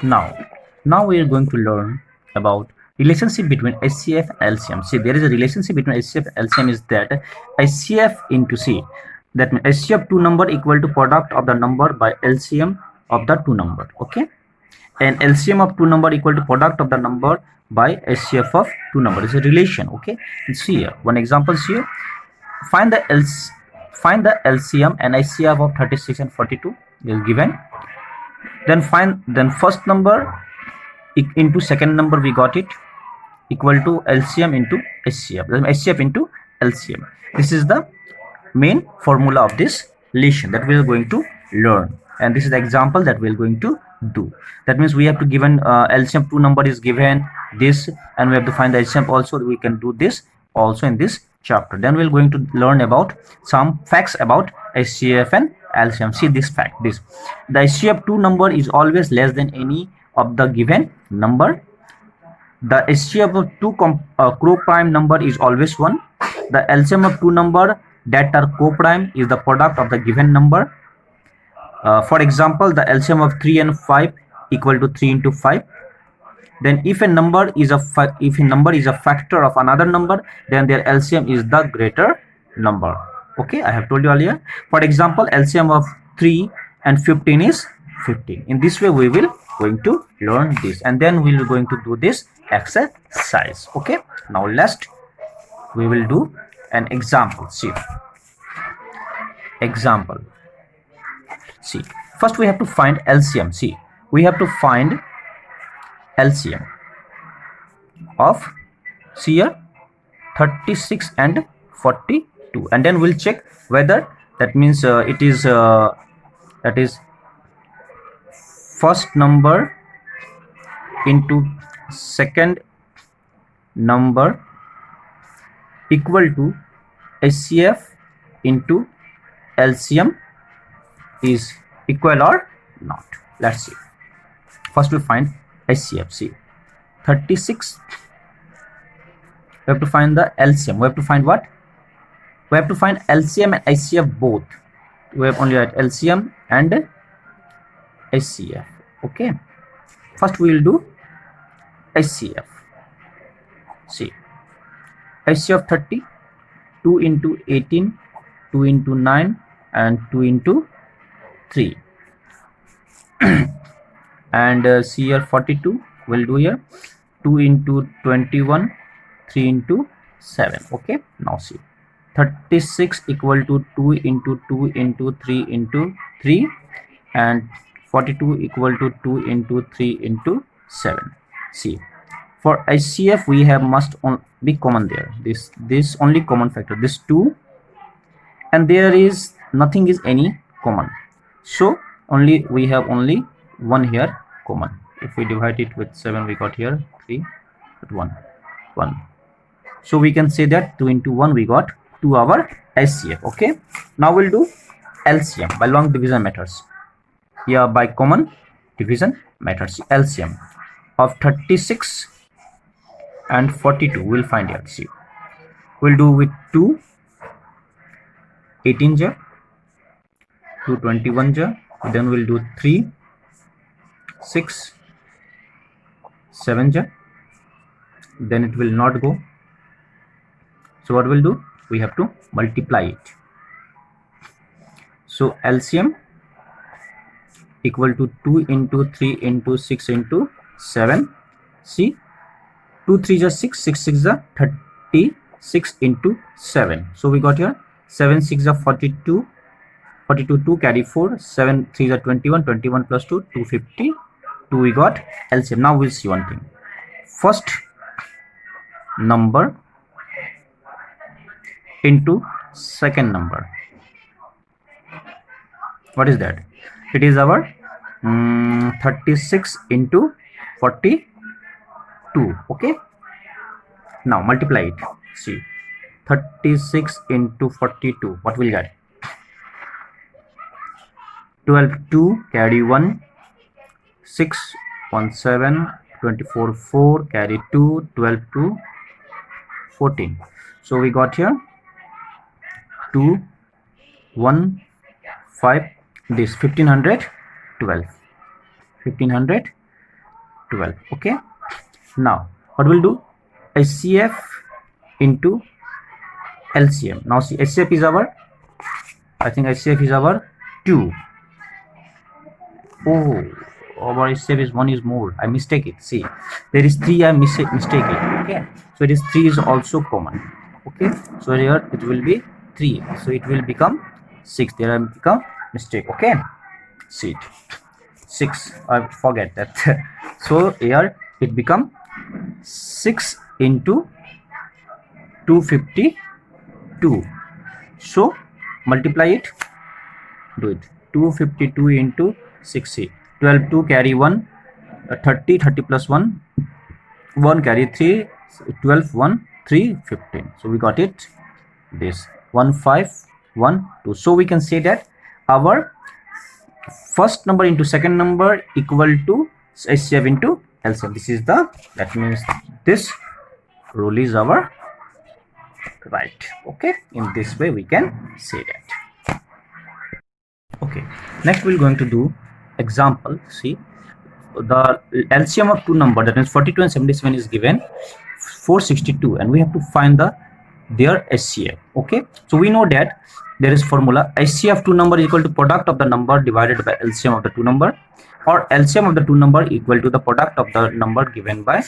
Now we are going to learn about relationship between HCF and LCM. See, there is a relationship between HCF and LCM is that HCF into C. That means HCF two number equal to product of the number by LCM of the two number. Okay, and LCM of two number equal to product of the number by HCF of two number is a relation. Okay, and see here one example here. Find the LCM and HCF of 36 and 42 is given. Then first number into second number we got it equal to LCM into HCF, then HCF into LCM. This is the main formula of this relation that we are going to learn, and this is the example that we are going to do. That means we have to given LCM two number is given this, and we have to find the HCF also. We can do this also in this chapter. Then we're going to learn about some facts about HCF and LCM. See this fact, this the HCF two number is always less than any of the given number. The HCF of two co-prime number is always 1. The LCM of two number that are co-prime is the product of the given number. For example, the LCM of 3 and 5 equal to 3 into 5. Then if a number is a factor of another number, then their LCM is the greater number. Okay, I have told you earlier. For example, LCM of 3 and 15 is 15. In this way we will going to learn this, and then we will going to do this exercise. Okay, now we will do an example. See, example. See, first we have to find LCM. See, we have to find LCM of, see here, 36 and 42, and then we'll check whether that means it is that is first number into second number equal to HCF into LCM is equal or not. Let's see. First we find HCF. See, 36. We have to find the LCM. We have to find what? We have to find LCM and HCF both. We have only at LCM and HCF. Okay, first we will do HCF. See, HCF 30, 2 into 18, 2 into 9, and 2 into 3. And see here 42 will do here 2 into 21, 3 into 7. Okay, now see, 36 equal to 2 into 2 into 3 into 3, and 42 equal to 2 into 3 into 7. See, for HCF we have must be common there. This only common factor, this 2, and there is nothing is any common, so only we have only 1 here common. If we divide it with 7, we got here 3, but 1. So we can say that 2 into 1 we got 2 our HCF. Okay, now we'll do LCM by long division methods. Yeah, by common division methods. LCM of 36 and 42 we'll find here. See, we'll do with 2 18 ja, 2 21 ja, then we'll do 3 6 7 ja, then it will not go. So what we'll do, we have to multiply it. So LCM equal to 2 into 3 into 6 into 7. See, 2 3 is 6, 6 6 is 36 into 7. So we got here 7 6 is 42, 42 2 carry 4, 7 3 is 21, 21 plus 2 252. We got LCM. Now we'll see one thing. First number into second number. What is that? It is our 36 into 42. Okay, now multiply it. See, 36 into 42, what will get? 12 2 carry 1, 6 1 7, 24 4 carry 2, 12 2 14. So we got here 2 1 5, this 1512. 12. Okay, now what we'll do, HCF into LCM. Now see, HCF is our, I think HCF is our 2. Oh, our HCF is 1 is more, I mistake it. See, there is 3, I mistake it. Okay, so it is 3 is also common. Okay, so here it will be 3, so it will become 6. There I become mistake. Okay, see it, 6, I forget that. So here it become 6 into 252. So multiply it, do it. 252 into 60, 12, 2 carry 1, 30, 30 plus 1, 1 carry 3, 12, 1, 3, 15. So we got it, this 1, 5, 1, 2. So we can say that our first number into second number equal to HCF into LCM. This is the, that means this rule is our right. Okay, in this way we can say that. Okay, next we're going to do example. See, the LCM of two number, that means 42 and 77 is given 462, and we have to find their HCF. Okay, so we know that there is formula, HCF two number is equal to product of the number divided by LCM of the two number, or LCM of the two number equal to the product of the number given by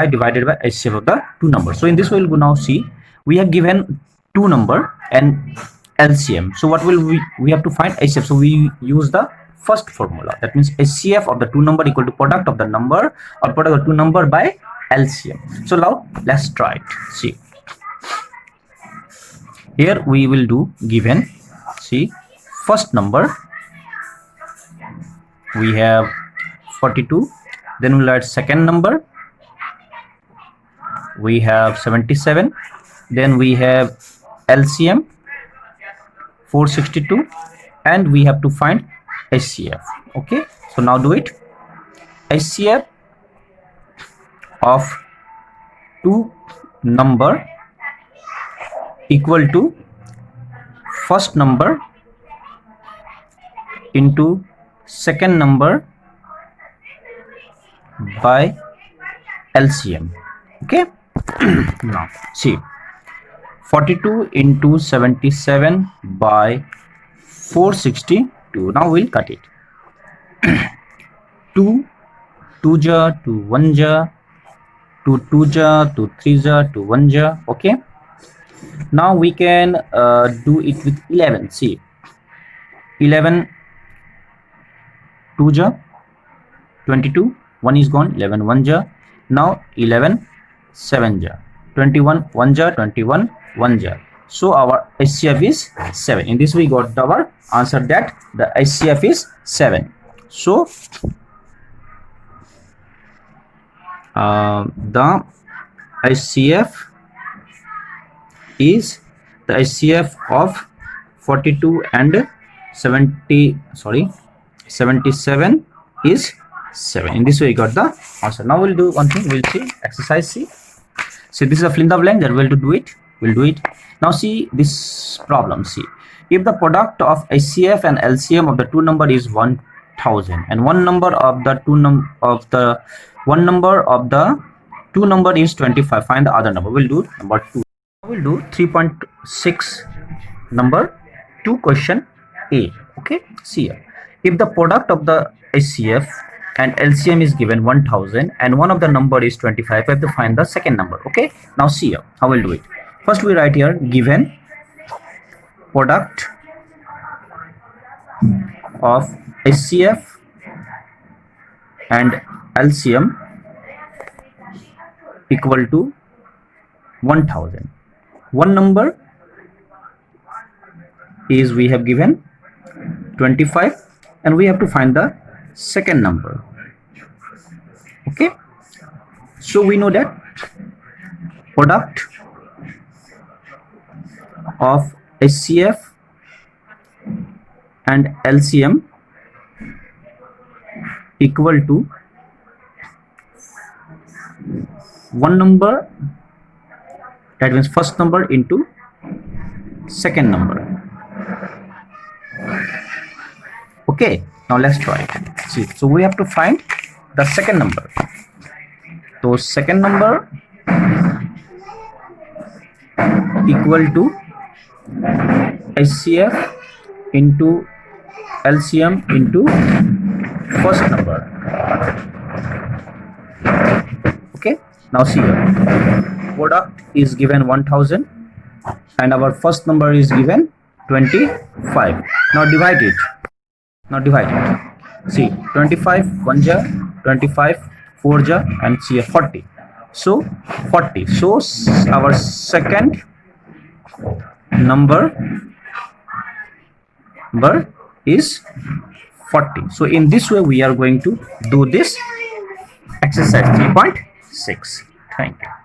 divided by HCF of the two numbers. So in this way we'll go now see, we have given two number and LCM. So what will we have to find HCF. So we use the first formula, that means HCF of the two number equal to product of the number or product of the two number by LCM. So now let's try it. See, here we will do given, see, first number we have 42, then we'll add second number, we have 77, then we have LCM 462, and we have to find HCF. Okay, so now do it. HCF of two number equal to first number into second number by LCM. Okay, now see, 42 into 77 by 462. Now we'll cut it. 2 2 ja, 2 1 ja, 2 2 ja, 2 3 ja, 2 1 ja. Okay, now we can do it with 11. See, 11 2 ja, 22, 1 is gone, 11 1 ja. Now 11 7 ja, 21 1 ja, 21 1 ja. So our HCF is 7. In this we got our answer that the HCF is 7. So the HCF is the HCF of 42 and 77 is 7. In this way we got the answer. Now we'll do one thing, we'll see exercise C. So this is a fill in the blank, that we'll do it. We'll do it. Now see this problem. See, if the product of HCF and LCM of the two number is 1000 and one number of the two number is 25, find the other number. We'll do number 2. We'll do 3.6 number 2 question A. Okay, see here, if the product of the HCF and LCM is given 1000 and one of the number is 25, we have to find the second number. Okay, now see here how we'll do it. First we write here given product of HCF and LCM equal to 1000. One number is, we have given 25 and we have to find the second number. Okay, so we know that product of HCF and LCM equal to one number, that means first number into second number. Okay, now let's try it. See, so we have to find the second number. So second number equal to HCF into LCM into first number. Okay, now see here, product is given 1000 and our first number is given 25. Now divide it. See, 25 1 ja, 25 4 ja, and see 40. So 40. So our second number is 40. So in this way we are going to do this exercise 3.6. Thank you.